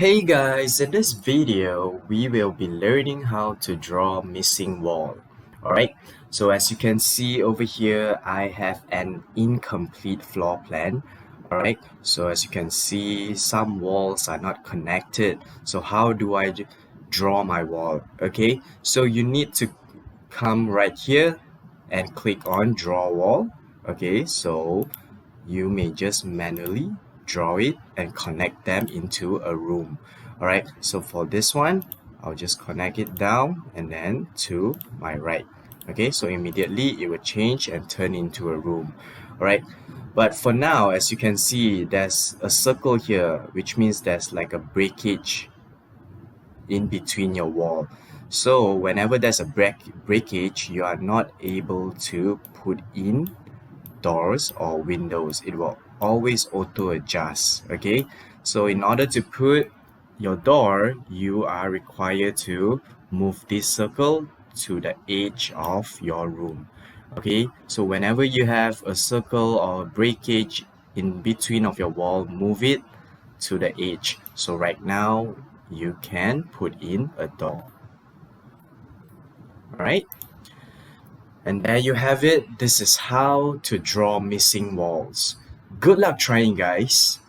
Hey guys, in this video, we will be learning how to draw missing wall. Alright, so as you can see over here, I have an incomplete floor plan. Alright, so as you can see, some walls are not connected. So how do I draw my wall? Okay, so you need to come right here and click on draw wall. Okay, so you may just manually draw it and connect them into a room. All right, so for this one, I'll just connect it down and then to my right. Okay, so immediately it will change and turn into a room. All right, but for now, as you can see, there's a circle here, which means there's like a breakage in between your wall. So whenever there's a breakage, you are not able to put in doors or windows. It will always auto adjust. Okay, so in order to put your door, you are required to move this circle to the edge of your room. Okay, so whenever you have a circle or a breakage in between of your wall, move it to the edge. So right now you can put in a door. All right, and there you have it. This is how to draw missing walls. Good luck trying, guys.